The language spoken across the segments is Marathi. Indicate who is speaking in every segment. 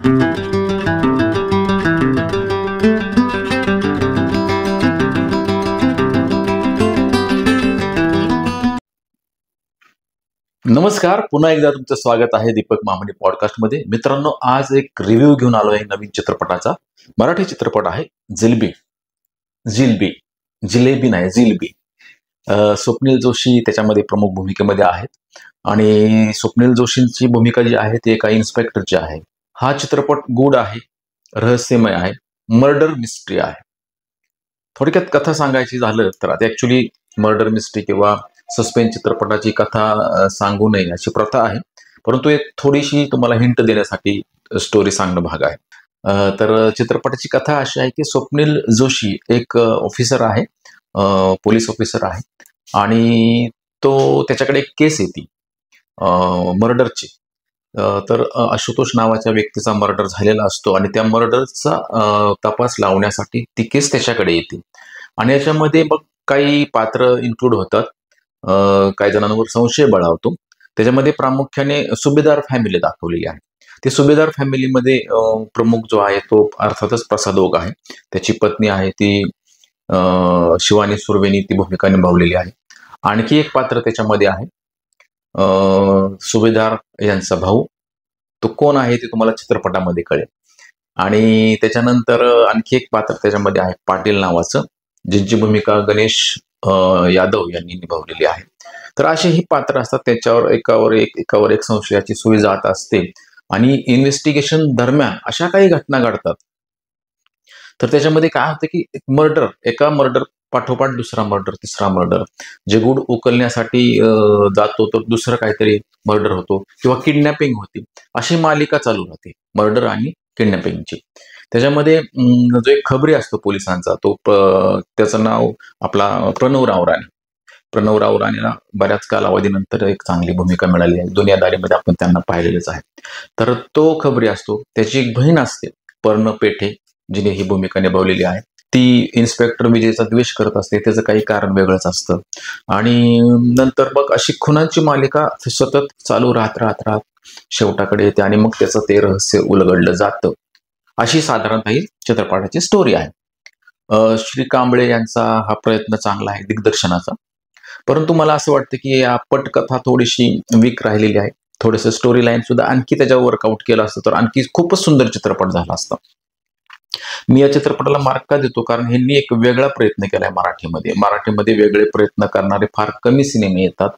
Speaker 1: नमस्कार, पुन्हा एकदा तुमचं स्वागत आहे दीपक मामणी पॉडकास्ट मध्ये. मित्रांनो, आज एक रिव्ह्यू घेऊन आलो आहे नवीन चित्रपटाचा. मराठी चित्रपट आहे जिलबी. जिलबी जिलेबी नाही, जिलबी. स्वप्नील जोशी त्याच्यामध्ये प्रमुख भूमिकेमध्ये आहेत आणि स्वप्नील जोशींची भूमिका जी आहे ती एका इन्स्पेक्टरची आहे. हा चित्रपट गूढ आहे, रहस्यमय आहे, मर्डर मिस्ट्री आहे. थोडक्यात कथा सांगायची झालं तर आता ऍक्च्युली मर्डर मिस्ट्री किंवा सस्पेन्स चित्रपटाची कथा सांगू नये अशी प्रथा आहे, परंतु एक थोडीशी तुम्हाला हिंट देण्यासाठी स्टोरी सांगणं भाग आहे. तर चित्रपटाची कथा अशी आहे की स्वप्नील जोशी एक ऑफिसर आहे, पोलीस ऑफिसर आहे आणि त्याच्याकडे एक केस येते मर्डरची. तर आशुतोष नावाच्या व्यक्तीचा मर्डर झालेला असतो आणि त्या मर्डरचा तपास लावण्यासाठी ती केस त्याच्याकडे येते आणि याच्यामध्ये मग काही पात्र इन्क्लूड होतात. काही जणांवर संशय बळावतो. त्याच्यामध्ये प्रामुख्याने सुभेदार फॅमिली दाखवलेली आहे. ती सुभेदार फॅमिलीमध्ये प्रमुख जो आहे तो अर्थातच प्रसाद ओक आहे. त्याची पत्नी आहे ती शिवानी सुर्वेनी ती भूमिका निभावलेली आहे. आणखी एक पात्र त्याच्यामध्ये आहे सुभेदार यांचा भाऊ. तो कोण आहे ते तुम्हाला चित्रपटामध्ये कळेल. आणि त्याच्यानंतर आणखी एक पात्र त्याच्यामध्ये आहे पाटील नावाचं, ज्यांची भूमिका गणेश यादव यांनी निभावलेली आहे. तर अशी ही पात्र असतात, त्याच्यावर एकावर एक संशयाची सुई जात असते आणि इन्व्हेस्टिगेशन दरम्यान अशा काही घटना घडतात. तर त्याच्यामध्ये काय होतं की एका मर्डर पाठोपाठ दुसरा मर्डर, तिसरा मर्डर, जे गुड उकलण्यासाठी जातो तर दुसरं काहीतरी मर्डर होतो किंवा किडनॅपिंग होती. अशी मालिका चालू राहते मर्डर आणि किडनॅपिंगची. त्याच्यामध्ये जो एक खबरी असतो पोलिसांचा त्याचं नाव आपला प्रणव राव राणेला बऱ्याच कालावधीनंतर एक चांगली भूमिका मिळाली आहे. दुनियादारीमध्ये आपण त्यांना पाहिलेलंच आहे. तर तो खबरी असतो, त्याची एक बहीण असते पर्ण पेठे, जिने ही भूमिका निभावलेली आहे. ती इन्स्पेक्टर विजयचा द्वेष करत असते, त्याचं काही कारण वेगळंच असतं आणि नंतर मग अशी खुनांची मालिका सतत चालू राहत शेवटाकडे येते आणि मग त्याचं ते रहस्य उलगडलं जातं. अशी साधारणतः ही चित्रपटाची स्टोरी आहे. श्री कांबळे यांचा हा प्रयत्न चांगला आहे दिग्दर्शनाचा, परंतु मला असं वाटतं की या पटकथा थोडीशी वीक राहिलेली आहे. थोडंसं स्टोरी लाईन सुद्धा आणखी त्याच्यावर वर्कआउट केलं असतं तर आणखी खूपच सुंदर चित्रपट झाला असता. मी या चित्रपटाला मार्क का देतो, कारण ह्यांनी एक वेगळा प्रयत्न केलाय मराठीमध्ये वेगळे प्रयत्न करणारे फार कमी सिनेमे येतात.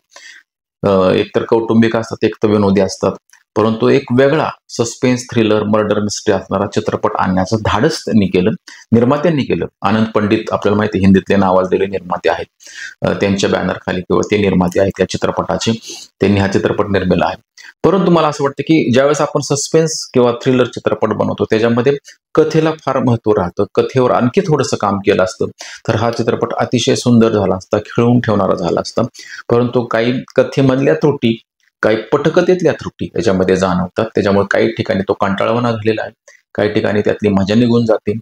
Speaker 1: एकतर कौटुंबिक असतात, एक तर विनोदी असतात, परंतु एक वेगळा सस्पेन्स थ्रिलर मर्डर मिस्ट्री असणारा चित्रपट आणण्याचं धाडस निर्मात्यांनी केलं. आनंद पंडित आपल्याला माहिती हिंदीतले नावाजलेले निर्माते आहेत, त्यांच्या बॅनर खाली किंवा ते निर्माते आहेत त्या चित्रपटाचे, त्यांनी हा चित्रपट निर्मिला आहे. परंतु मला असं वाटतं की ज्यावेळेस आपण सस्पेन्स किंवा थ्रिलर चित्रपट बनवतो त्याच्यामध्ये कथेला फार महत्व राहतं. कथेवर आणखी थोडंसं काम केलं असतं तर हा चित्रपट अतिशय सुंदर झाला असता, खिळवून ठेवणारा झाला असता. परंतु काही कथेमधल्या त्रुटी, काही पटकथेतल्या त्रुटी याच्यामध्ये जाणवतात. त्याच्यामुळे काही ठिकाणी तो कंटाळवाणा झालेला आहे, काही ठिकाणी त्यातली मजा निघून जाते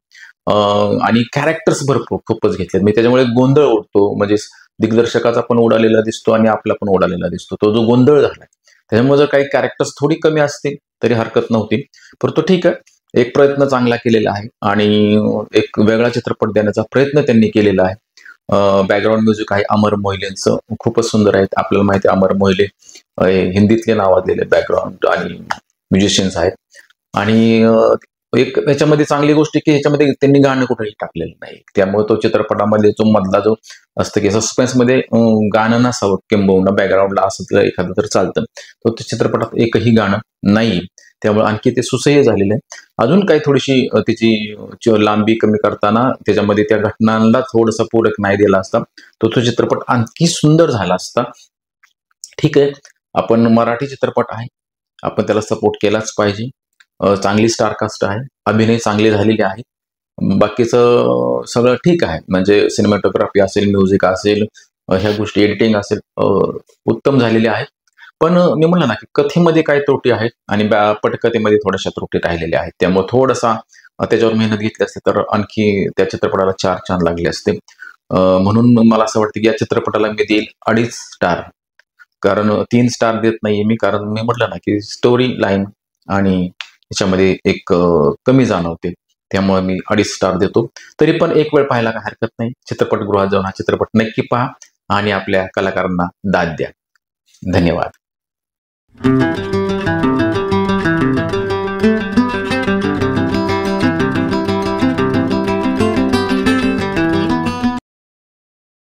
Speaker 1: आणि कॅरेक्टर्स भरपूर खूपच घेतलेत. म्हणजे त्याच्यामुळे गोंधळ उडतो, म्हणजे दिग्दर्शकाचा पण उडालेला दिसतो आणि आपला पण उडालेला दिसतो, तो जो गोंधळ झालाय. त्याच्यामुळे जर काही कॅरेक्टर्स थोडी कमी असतील तरी हरकत नव्हती, परंतु ठीक आहे, एक प्रयत्न चांगला केलेला आहे आणि एक वेगळा चित्रपट देण्याचा प्रयत्न त्यांनी केलेला आहे. बॅकग्राऊंड म्युझिक आहे अमर मोहिलेंचं, खूपच सुंदर आहे. आपल्याला माहिती आहे अमर मोहिले हिंदीतले नावाजलेले बॅकग्राऊंड आणि म्युझिशियन्स आहेत. आणि एक त्याच्यामध्ये चांगली गोष्ट की ह्याच्यामध्ये त्यांनी गाणं कुठेही टाकलेलं नाही, त्यामुळे तो चित्रपटामध्ये जो मधला जो असतं की सस्पेन्समध्ये गाणं नसावं किंबहुना बॅकग्राऊंडला असं एखादं तर चालतं, तो चित्रपटात एकही गाणं नाही, त्यामुळे आणखी ते सुसह्य झालेलं आहे. अजून काही थोडीशी तिची लांबी कमी करताना त्याच्यामध्ये त्या घटनांना थोडंसं पूरक नाही दिला असता तो चित्रपट आणखी सुंदर झाला असता. ठीक आहे, आपण मराठी चित्रपट आहे, आपण त्याला सपोर्ट केलाच पाहिजे. चांगली स्टारकास्ट आहे, अभिनय चांगले झालेले आहे, बाकीचं सगळं ठीक आहे. म्हणजे सिनेमॅटोग्राफी असेल, म्युझिक असेल, ह्या गोष्टी एडिटिंग असेल उत्तम झालेली आहे. पण मी म्हणलं ना की कथेमध्ये काही त्रुटी आहेत आणि पटकथेमध्ये थोड्याशा त्रुटी राहिलेल्या आहेत. त्यामुळे थोडासा त्याच्यावर मेहनत घेतली असते तर आणखी त्या चित्रपटाला 4 चांद लागले असते. म्हणून मला असं वाटतं की या चित्रपटाला मी देईल 2.5 स्टार. कारण 3 स्टार देत नाहीये मी, कारण मी म्हटलं ना की स्टोरी लाईन आणि याच्यामध्ये एक कमी जाणवते, त्यामुळे मी 2.5 स्टार देतो. तरी पण एक वेळ पाहायला काही हरकत नाही. चित्रपटगृहात जाऊन हा चित्रपट नक्की पहा आणि आपल्या कलाकारांना दाद द्या. धन्यवाद.